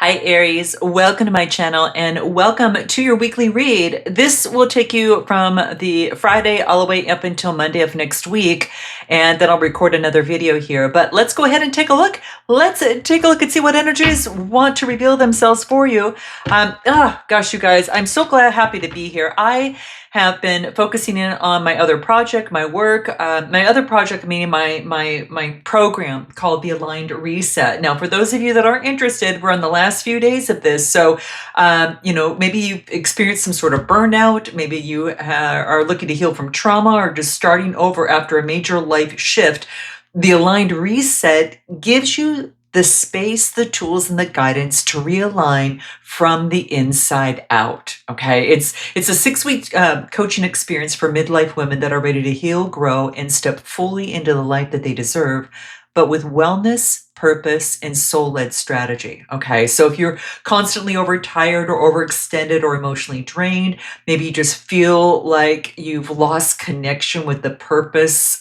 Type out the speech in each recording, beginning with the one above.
Hi Aries, welcome to my channel and welcome to your weekly read. This will take you from the Friday all the way up until Monday of next week, and then I'll record another video here. But let's go ahead and take a look. Let's take a look and see what energies want to reveal themselves for you. Gosh, you guys, I'm so happy to be here. I have been focusing in on my other project, my work, my other project, meaning my program called the Aligned Reset. Now, for those of you that aren't interested, we're on the last few days of this. So, maybe you've experienced some sort of burnout. Maybe you are looking to heal from trauma or just starting over after a major life shift. The Aligned Reset gives you the space, the tools, and the guidance to realign from the inside out. Okay, it's a 6-week coaching experience for midlife women that are ready to heal, grow, and step fully into the life that they deserve, but with wellness, purpose, and soul-led strategy. Okay, so if you're constantly overtired or overextended or emotionally drained, maybe you just feel like you've lost connection with the purpose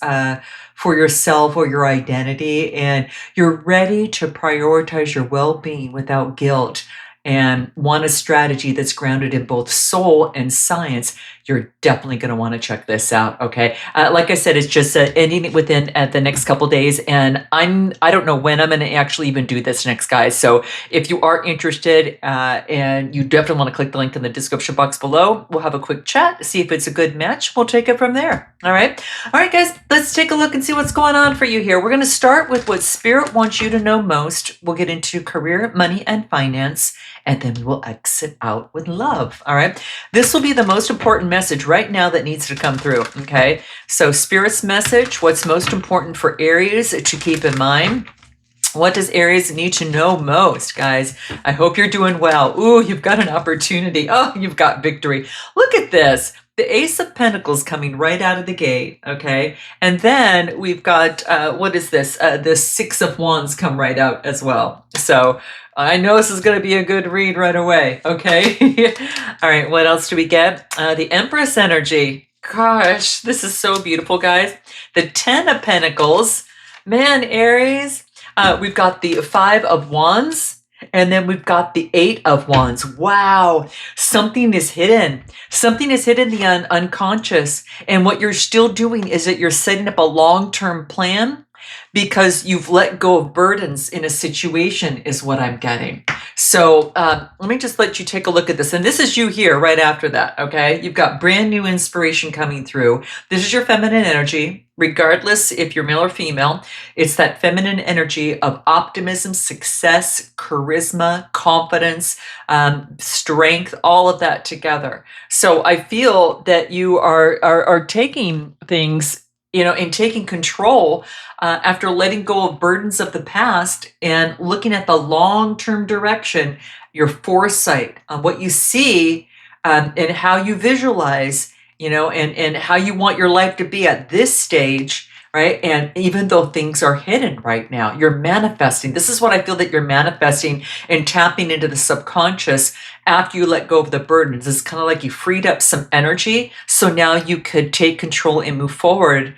for yourself or your identity, and you're ready to prioritize your well-being without guilt and want a strategy that's grounded in both soul and science, you're definitely going to want to check this out. Okay, like I said, it's just ending within the next couple days, and I don't know when I'm going to actually even do this next, guys. So if you are interested, and you definitely want to click the link in the description box below, we'll have a quick chat, see if it's a good match. We'll take it from there. All right, guys, let's take a look and see what's going on for you here. We're going to start with what Spirit wants you to know most. We'll get into career, money, and finance, and then we will exit out with love. All right, this will be the most important message right now that needs to come through. Okay, so Spirit's message, what's most important for Aries to keep in mind. What does Aries need to know most, guys? I hope you're doing well. Ooh, you've got an opportunity. Oh, you've got victory. Look at this. The Ace of Pentacles coming right out of the gate, okay? And then we've got, what is this? The Six of Wands come right out as well. So I know this is going to be a good read right away, okay? All right, what else do we get? The Empress energy. Gosh, this is so beautiful, guys. The Ten of Pentacles. Man, Aries. We've got the Five of Wands, and then we've got the Eight of Wands. Wow, something is hidden. Something is hidden in the unconscious. And what you're still doing is that you're setting up a long-term plan because you've let go of burdens in a situation is what I'm getting. So let me just let you take a look at this. And this is you here right after that, okay? You've got brand new inspiration coming through. This is your feminine energy. Regardless if you're male or female, it's that feminine energy of optimism, success, charisma, confidence, strength, all of that together. So I feel that you are taking things, and taking control after letting go of burdens of the past and looking at the long-term direction, your foresight on what you see, and how you visualize, and how you want your life to be at this stage, right? And even though things are hidden right now, you're manifesting. This is what I feel that you're manifesting and tapping into the subconscious after you let go of the burdens. It's kind of like you freed up some energy, so now you could take control and move forward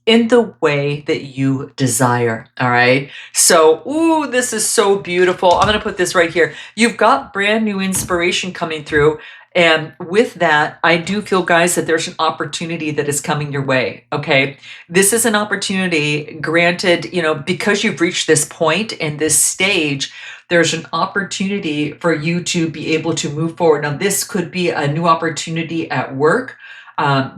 in the way that you desire. All right. So, ooh, this is so beautiful. I'm going to put this right here. You've got brand new inspiration coming through. And with that, I do feel, guys, that there's an opportunity that is coming your way. Okay. This is an opportunity granted, because you've reached this point and this stage, there's an opportunity for you to be able to move forward. Now, this could be a new opportunity at work.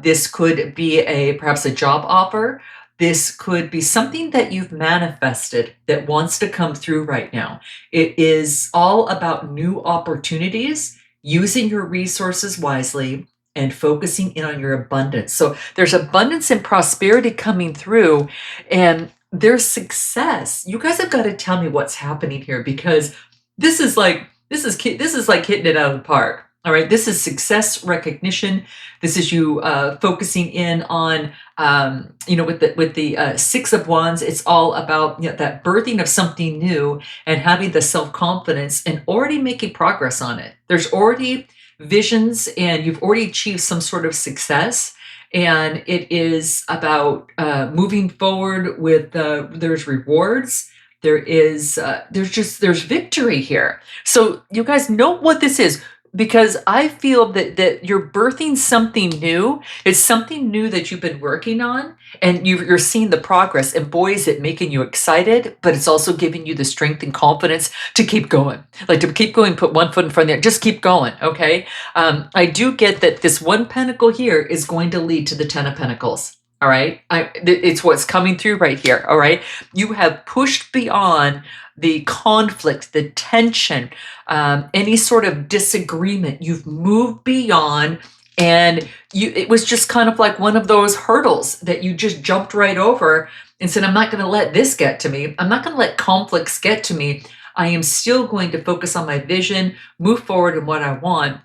This could be perhaps a job offer. This could be something that you've manifested that wants to come through right now. It is all about new opportunities, using your resources wisely, and focusing in on your abundance. So there's abundance and prosperity coming through, and there's success. You guys have got to tell me what's happening here, because this is like hitting it out of the park. All right, this is success recognition. This is you focusing in on, with the Six of Wands. It's all about that birthing of something new and having the self-confidence and already making progress on it. There's already visions, and you've already achieved some sort of success. And it is about moving forward with there's rewards. There's victory here. So you guys know what this is, because I feel that you're birthing something new. It's something new that you've been working on, and you're seeing the progress. And boy, is it making you excited, but it's also giving you the strength and confidence to keep going. Like to keep going, put one foot in front of the other, just keep going. Okay. I do get that this one pentacle here is going to lead to the 10 of Pentacles. All right. It's what's coming through right here. All right. You have pushed beyond the conflict, the tension, any sort of disagreement. You've moved beyond, and it was just kind of like one of those hurdles that you just jumped right over and said, I'm not going to let this get to me. I'm not going to let conflicts get to me. I am still going to focus on my vision, move forward in what I want.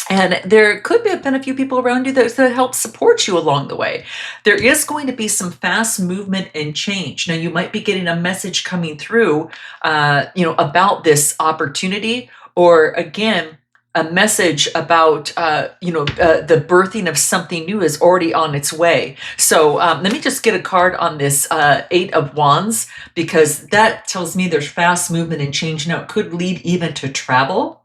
And there could have been a few people around you that help support you along the way. There is going to be some fast movement and change. Now, you might be getting a message coming through, about this opportunity, or again, a message about, the birthing of something new is already on its way. So let me just get a card on this 8 of Wands, because that tells me there's fast movement and change. Now, it could lead even to travel.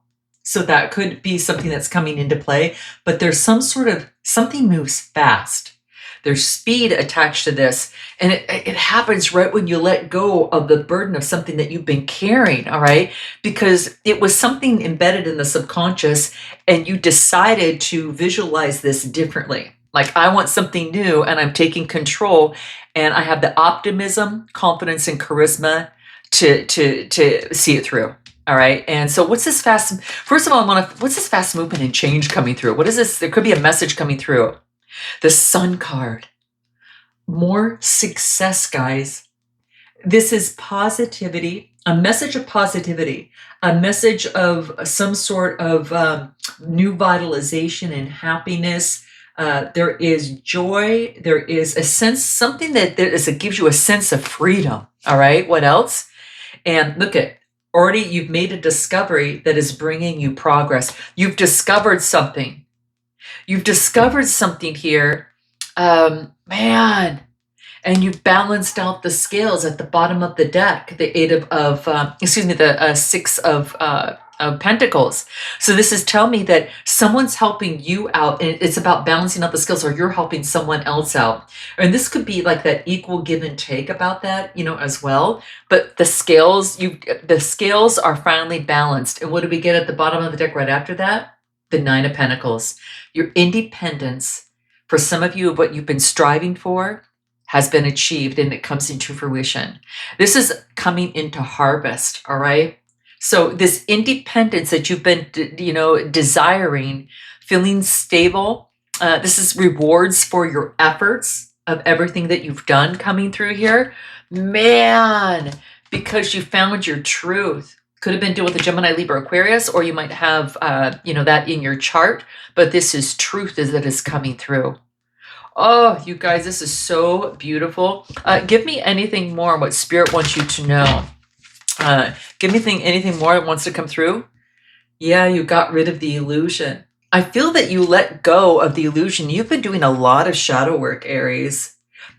So that could be something that's coming into play, but there's something moves fast. There's speed attached to this, and it happens right when you let go of the burden of something that you've been carrying, all right? Because it was something embedded in the subconscious, and you decided to visualize this differently. Like, I want something new, and I'm taking control, and I have the optimism, confidence, and charisma to see it through. All right. And so what's this first of all, what's this fast movement and change coming through? What is this? There could be a message coming through. The Sun card. More success, guys. This is positivity, a message of positivity, a message of some sort of new vitalization and happiness. There is joy. There is a sense, something that gives you a sense of freedom. All right. What else? And look at, already you've made a discovery that is bringing you progress. You've discovered something. You've discovered something here. Man. And you've balanced out the scales at the bottom of the deck, the 6 of Pentacles. So this is telling me that someone's helping you out, and it's about balancing out the scales, or you're helping someone else out. And this could be like that equal give and take about that, as well. But the scales are finally balanced. And what do we get at the bottom of the deck right after that? The 9 of Pentacles. Your independence, for some of you, what you've been striving for, has been achieved, and it comes into fruition. This is coming into harvest, all right? So this independence that you've been, desiring, feeling stable, this is rewards for your efforts of everything that you've done coming through here. Man, because you found your truth. Could have been dealing with a Gemini, Libra, Aquarius, or you might have, that in your chart, but this is truth that is coming through. Oh, you guys, this is so beautiful. Give me anything more on what Spirit wants you to know. Give me anything more that wants to come through. Yeah, you got rid of the illusion. I feel that you let go of the illusion. You've been doing a lot of shadow work, Aries,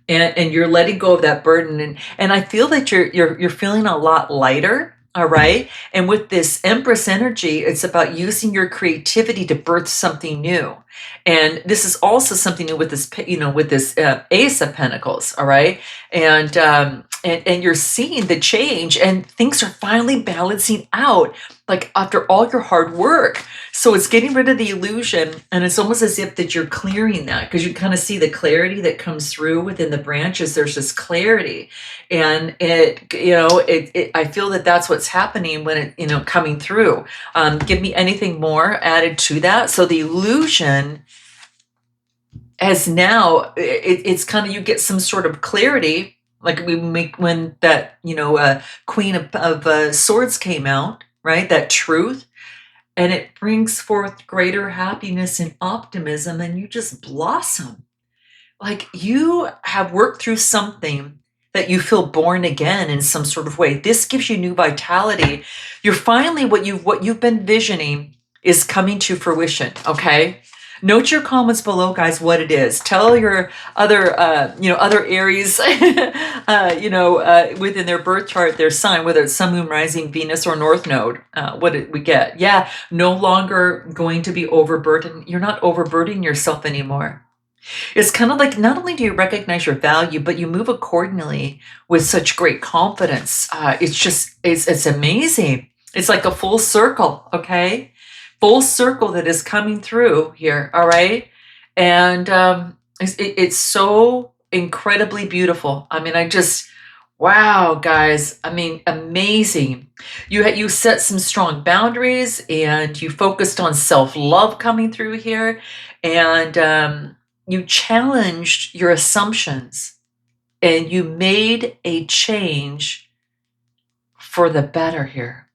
and you're letting go of that burden. And I feel that you're feeling a lot lighter. All right. And with this Empress energy, it's about using your creativity to birth something new. And this is also something new with this, Ace of Pentacles. All right. And you're seeing the change, and things are finally balancing out, like after all your hard work. So it's getting rid of the illusion, and it's almost as if that you're clearing that, because you kind of see the clarity that comes through within the branches. There's this clarity, and I feel that that's what's happening when it, coming through. Give me anything more added to that. So the illusion has now, it's kind of, you get some sort of clarity, like we make when that, Queen of Swords came out, right? That truth. And it brings forth greater happiness and optimism, and you just blossom. Like you have worked through something that you feel born again in some sort of way. This gives you new vitality. You're finally, what you've been visioning is coming to fruition, okay? Note your comments below, guys, what it is. Tell your other, other Aries, within their birth chart, their sign, whether it's Sun, Moon, Rising, Venus, or North Node, what did we get? Yeah, no longer going to be overburdened. You're not overburdening yourself anymore. It's kind of like not only do you recognize your value, but you move accordingly with such great confidence. It's amazing. It's like a full circle, okay? Full circle that is coming through here, all right? And it's so incredibly beautiful. I mean, wow, guys. I mean, amazing. You set some strong boundaries and you focused on self-love coming through here. And you challenged your assumptions and you made a change for the better here.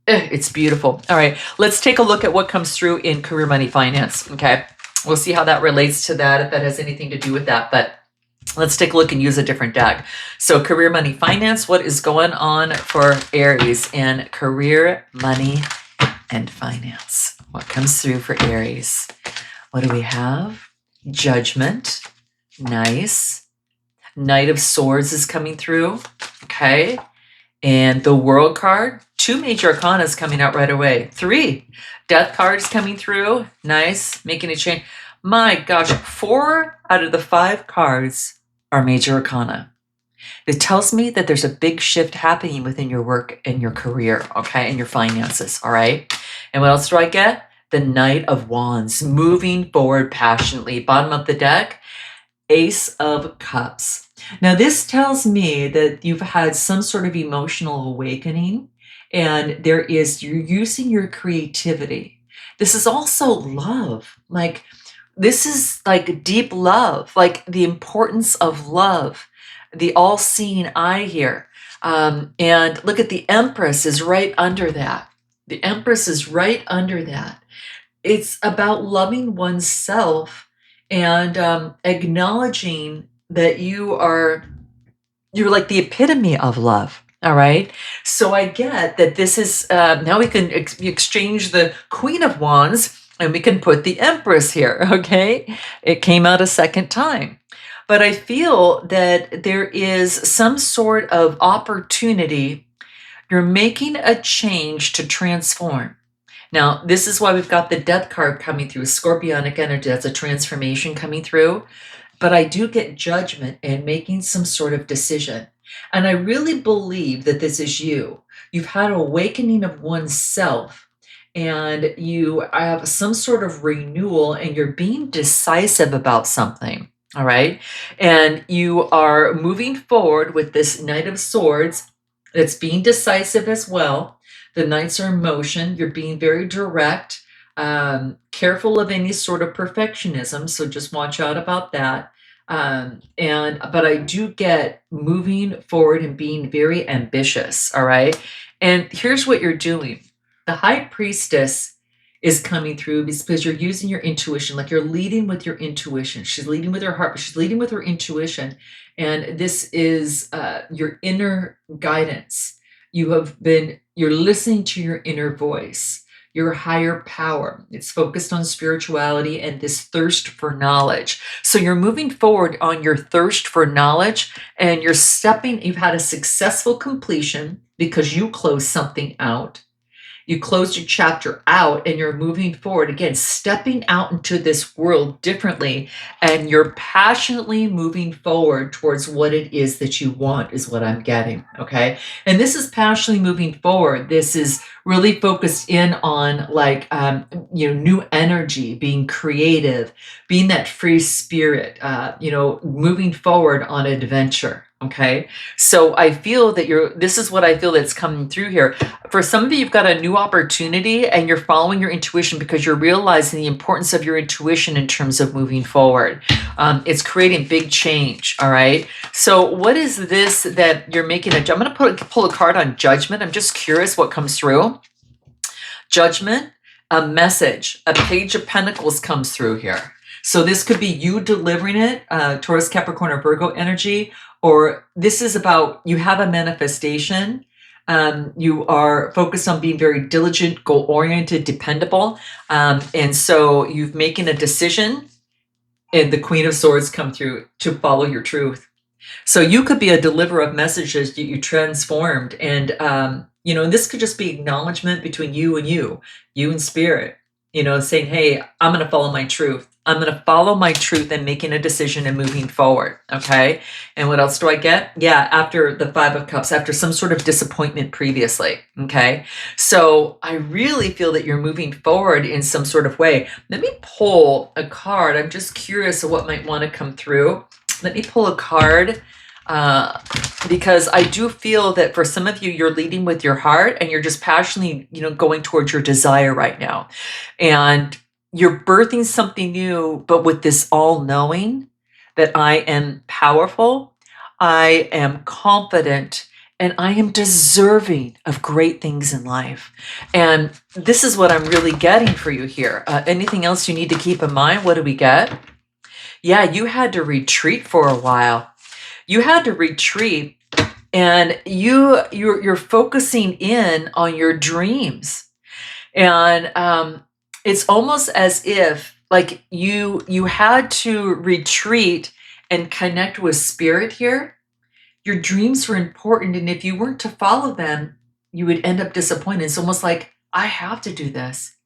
It's beautiful. All right, let's take a look at what comes through in career, money, finance. Okay, we'll see how that relates to that, if that has anything to do with that. But let's take a look and use a different deck. So career, money, finance, what is going on for Aries in career, money, and finance? What comes through for Aries? What do we have? Judgment. Nice. Knight of Swords is coming through. Okay. And the World card. 2 major arcana is coming out right away. 3. Death card is coming through. Nice. Making a change. My gosh. 4 out of the 5 cards are major arcana. It tells me that there's a big shift happening within your work and your career. Okay. And your finances. All right. And what else do I get? The Knight of Wands, moving forward passionately. Bottom of the deck, Ace of Cups. Now, this tells me that you've had some sort of emotional awakening, and you're using your creativity. This is also love. Like, this is like deep love, like the importance of love, the all-seeing eye here. And look at the Empress is right under that. The Empress is right under that. It's about loving oneself and acknowledging that you're like the epitome of love. All right. So I get that this is now we can exchange the Queen of Wands and we can put the Empress here. Okay. It came out a second time. But I feel that there is some sort of opportunity. You're making a change to transform. Now, this is why we've got the Death card coming through, Scorpionic energy. That's a transformation coming through. But I do get judgment and making some sort of decision. And I really believe that this is you. You've had an awakening of oneself and you have some sort of renewal and you're being decisive about something. All right. And you are moving forward with this Knight of Swords. It's being decisive as well. The Knights are in motion. You're being very direct, careful of any sort of perfectionism. So just watch out about that. But I do get moving forward and being very ambitious. All right. And here's what you're doing. The High Priestess is coming through because you're using your intuition, like you're leading with your intuition. She's leading with her heart, but she's leading with her intuition. And this is your inner guidance. You're listening to your inner voice, your higher power. It's focused on spirituality and this thirst for knowledge. So you're moving forward on your thirst for knowledge and you've had a successful completion because you closed something out. You closed your chapter out and you're moving forward again, stepping out into this world differently. And you're passionately moving forward towards what it is that you want is what I'm getting. Okay. And this is passionately moving forward. This is really focused in on new energy, being creative, being that free spirit, moving forward on adventure. Okay. So I feel that this is what I feel that's coming through here. For some of you, you've got a new opportunity and you're following your intuition because you're realizing the importance of your intuition in terms of moving forward. It's creating big change. All right. So what is this that you're making I'm going to pull a card on Judgment. I'm just curious what comes through. Judgment, a message, a Page of Pentacles comes through here. So this could be you delivering it, Taurus, Capricorn, or Virgo energy, or this is about you have a manifestation You are focused on being very diligent, goal-oriented, dependable. And so you've making a decision, and the Queen of Swords come through to follow your truth. So you could be a deliverer of messages that you transformed. And, this could just be acknowledgement between you and spirit, saying, hey, I'm going to follow my truth. I'm going to follow my truth and making a decision and moving forward. Okay. And what else do I get? Yeah. After the Five of Cups, after some sort of disappointment previously. Okay. So I really feel that you're moving forward in some sort of way. Let me pull a card. I'm just curious of what might want to come through. Let me pull a card because I do feel that for some of you, you're leading with your heart and you're just passionately, going towards your desire right now. And you're birthing something new, but with this all knowing that I am powerful, I am confident, and I am deserving of great things in life. And this is what I'm really getting for you here. Anything else you need to keep in mind? What do we get? Yeah, you had to retreat for a while. You had to retreat, and you're focusing in on your dreams. And it's almost as if like you had to retreat and connect with spirit here. Your dreams were important, and if you weren't to follow them, you would end up disappointed. It's almost like, I have to do this.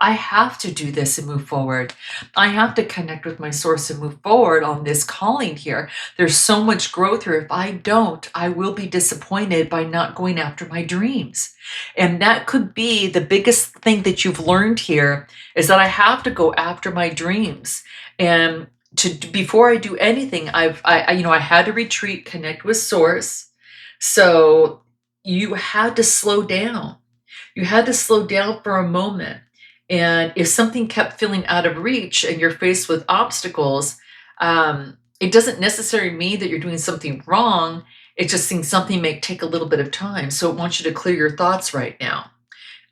I have to do this and move forward. I have to connect with my source and move forward on this calling here. There's so much growth here. If I don't, I will be disappointed by not going after my dreams. And that could be the biggest thing that you've learned here, is that I have to go after my dreams. And before I do anything, I had to retreat, connect with source. So you had to slow down. You had to slow down for a moment. And if something kept feeling out of reach and you're faced with obstacles, it doesn't necessarily mean that you're doing something wrong. It just means something may take a little bit of time. So it wants you to clear your thoughts right now.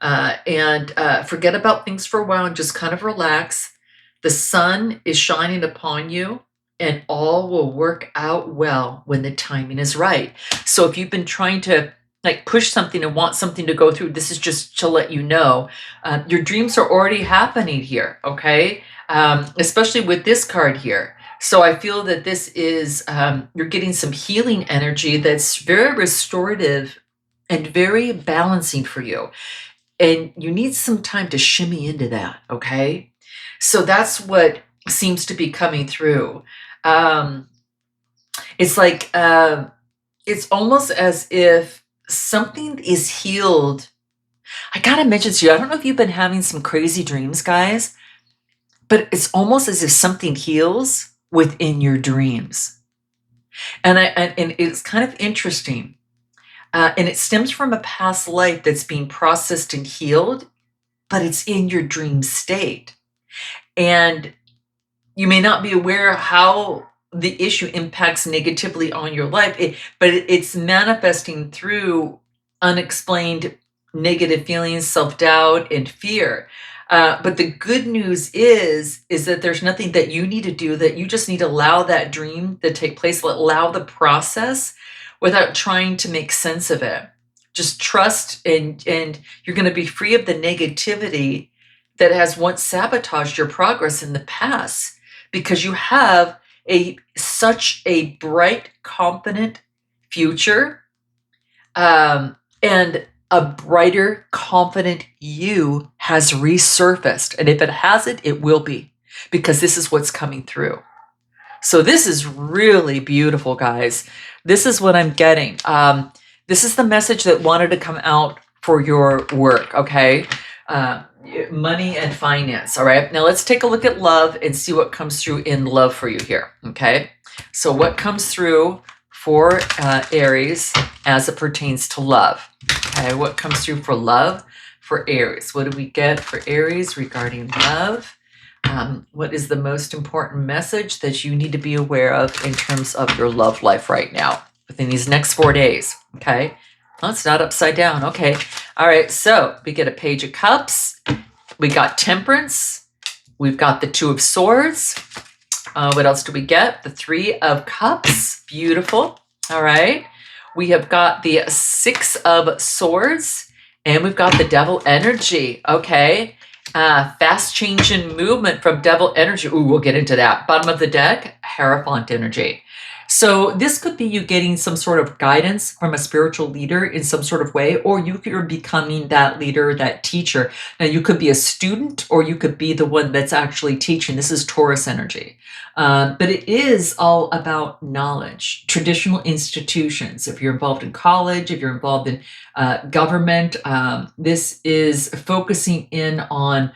And forget about things for a while and just kind of relax. The sun is shining upon you, and all will work out well when the timing is right. So if you've been trying to push something and want something to go through, this is just to let you know your dreams are already happening here. Okay. Especially with this card here. So I feel that this is, you're getting some healing energy that's very restorative and very balancing for you. And you need some time to shimmy into that. Okay. So that's what seems to be coming through. It's like, it's almost as if something is healed. I gotta mention to you, I don't know if you've been having some crazy dreams, guys, but it's almost as if something heals within your dreams. And it's kind of interesting. And it stems from a past life that's being processed and healed, but it's in your dream state. And you may not be aware how the issue impacts negatively on your life, but it's manifesting through unexplained negative feelings, self-doubt, and fear. But the good news is that there's nothing that you need to do, that you just need to allow that dream to take place, allow the process without trying to make sense of it. Just trust, and you're going to be free of the negativity that has once sabotaged your progress in the past, because you have such a bright, confident future, and a brighter, confident you has resurfaced. And if it hasn't, it will be, because this is what's coming through. So this is really beautiful, guys. This is what I'm getting. This is the message that wanted to come out for your work, okay? Money and finance. All right. Now let's take a look at love and see what comes through in love for you here. Okay. So what comes through for Aries as it pertains to love? Okay. What comes through for love for Aries? What do we get for Aries regarding love? What is the most important message that you need to be aware of in terms of your love life right now within these next 4 days? Okay. Well, it's not upside down. Okay. All right. So we get a Page of Cups. We got Temperance. We've got the Two of Swords. What else do we get? The Three of Cups. Beautiful. All right. We have got the Six of Swords, and we've got the Devil energy. Okay. Fast change in movement from Devil energy. Ooh, we'll get into that. Bottom of the deck, Hierophant energy. So this could be you getting some sort of guidance from a spiritual leader in some sort of way, or you are becoming that leader, that teacher. Now you could be a student, or you could be the one that's actually teaching. This is Taurus energy. But it is all about knowledge, traditional institutions. If you're involved in college, if you're involved in government, this is focusing in on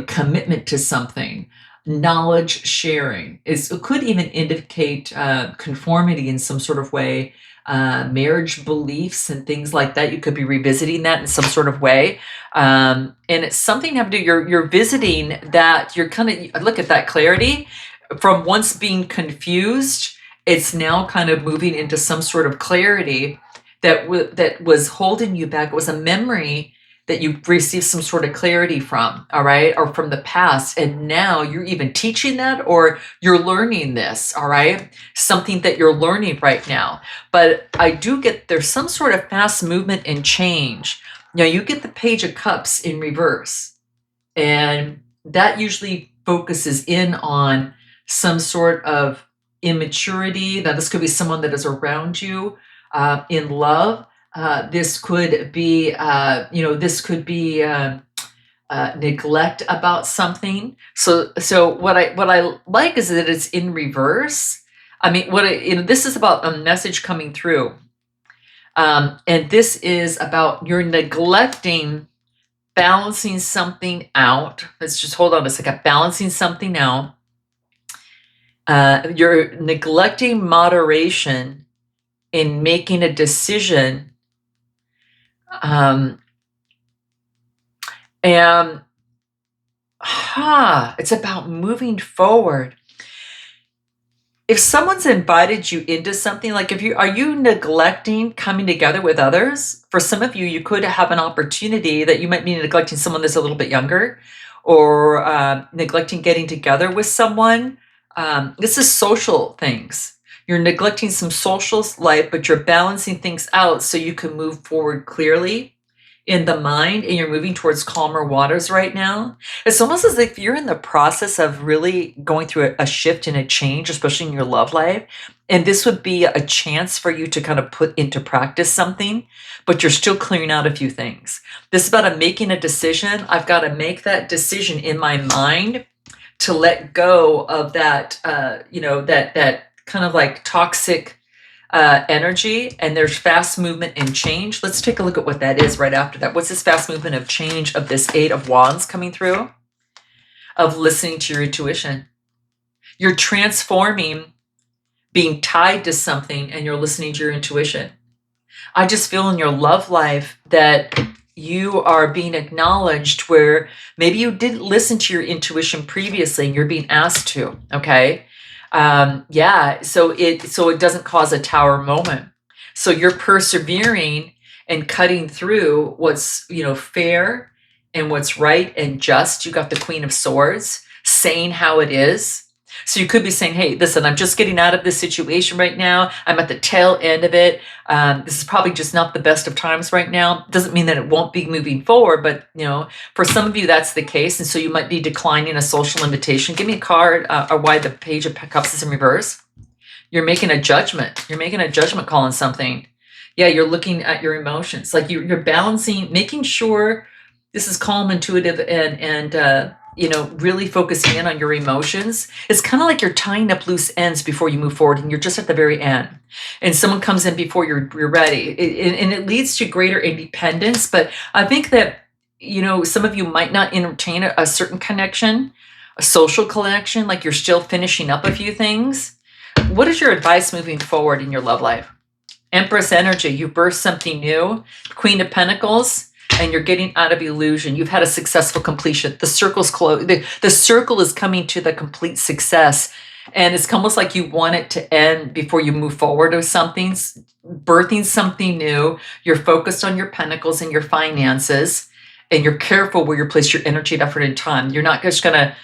commitment to something. Knowledge sharing it could even indicate conformity in some sort of way, marriage beliefs and things like that. You could be revisiting that in some sort of way, and it's something to have to do. You're visiting that. You're kind of look at that clarity from once being confused. It's now kind of moving into some sort of clarity that was holding you back. It was a memory that you received some sort of clarity from, all right, or from the past. And now you're even teaching that, or you're learning this, all right, something that you're learning right now. But I do get there's some sort of fast movement and change. Now you get the Page of Cups in reverse, and that usually focuses in on some sort of immaturity. Now this could be someone that is around you in love. This could be, neglect about something. So what I like is that it's in reverse. I mean, this is about a message coming through, and this is about you're neglecting balancing something out. Let's just hold on a second. Balancing something out. You're neglecting moderation in making a decision. It's about moving forward. If someone's invited you into something, like are you neglecting coming together with others? For some of you, you could have an opportunity that you might be neglecting someone that's a little bit younger, or neglecting getting together with someone. This is social things. You're neglecting some social life, but you're balancing things out so you can move forward clearly in the mind, and you're moving towards calmer waters right now. It's almost as if you're in the process of really going through a shift and a change, especially in your love life. And this would be a chance for you to kind of put into practice something, but you're still clearing out a few things. This is about making a decision. I've got to make that decision in my mind to let go of that, that kind of like toxic energy, and there's fast movement and change. Let's take a look at what that is right after that. What's this fast movement of change of this Eight of Wands coming through? Of listening to your intuition. You're transforming, being tied to something, and you're listening to your intuition. I just feel in your love life that you are being acknowledged where maybe you didn't listen to your intuition previously and you're being asked to, okay? So it doesn't cause a tower moment. So you're persevering and cutting through what's, fair and what's right and just. You got the Queen of Swords saying how it is. So you could be saying, hey, listen, I'm just getting out of this situation right now. I'm at the tail end of it. This is probably just not the best of times right now. Doesn't mean that it won't be moving forward, but for some of you, that's the case. And so you might be declining a social invitation. Give me a card or why the Page of Cups is in reverse. You're making a judgment. You're making a judgment call on something. Yeah, you're looking at your emotions. Like you're balancing, making sure this is calm, intuitive, and really focusing in on your emotions. It's kind of like you're tying up loose ends before you move forward, and you're just at the very end. And someone comes in before you're ready, and it leads to greater independence. But I think that some of you might not entertain a certain connection, a social connection, like you're still finishing up a few things. What is your advice moving forward in your love life? Empress energy. You birthed something new. Queen of Pentacles. And you're getting out of illusion. You've had a successful completion. The circle's closed. The circle is coming to the complete success. And it's almost like you want it to end before you move forward with something, birthing something new. You're focused on your pentacles and your finances, and you're careful where you place your energy and effort and time. You're not just going to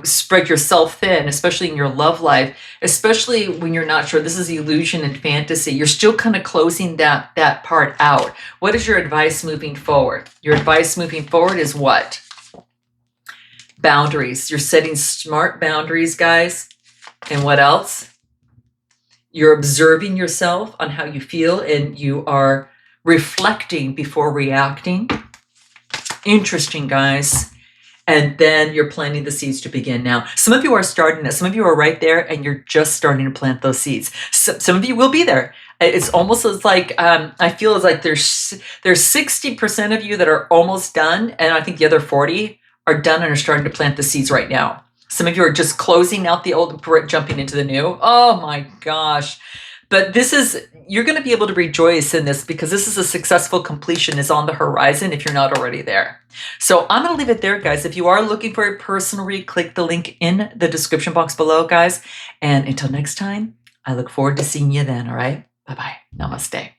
spread yourself thin, especially in your love life, especially when you're not sure. This is illusion and fantasy. You're still kind of closing that part out. What is your advice moving forward? Your advice moving forward is what? Boundaries. You're setting smart boundaries, guys. And what else? You're observing yourself on how you feel, and you are reflecting before reacting. Interesting, guys. And then you're planting the seeds to begin now. Some of you are starting it. Some of you are right there, and you're just starting to plant those seeds. Some of you will be there. It's almost as like, I feel as like there's 60% of you that are almost done, and I think the other 40 are done and are starting to plant the seeds right now. Some of you are just closing out the old and jumping into the new. Oh my gosh. But you're going to be able to rejoice in this, because this is a successful completion is on the horizon if you're not already there. So I'm going to leave it there, guys. If you are looking for a personal read, click the link in the description box below, guys. And until next time, I look forward to seeing you then, all right? Bye-bye. Namaste.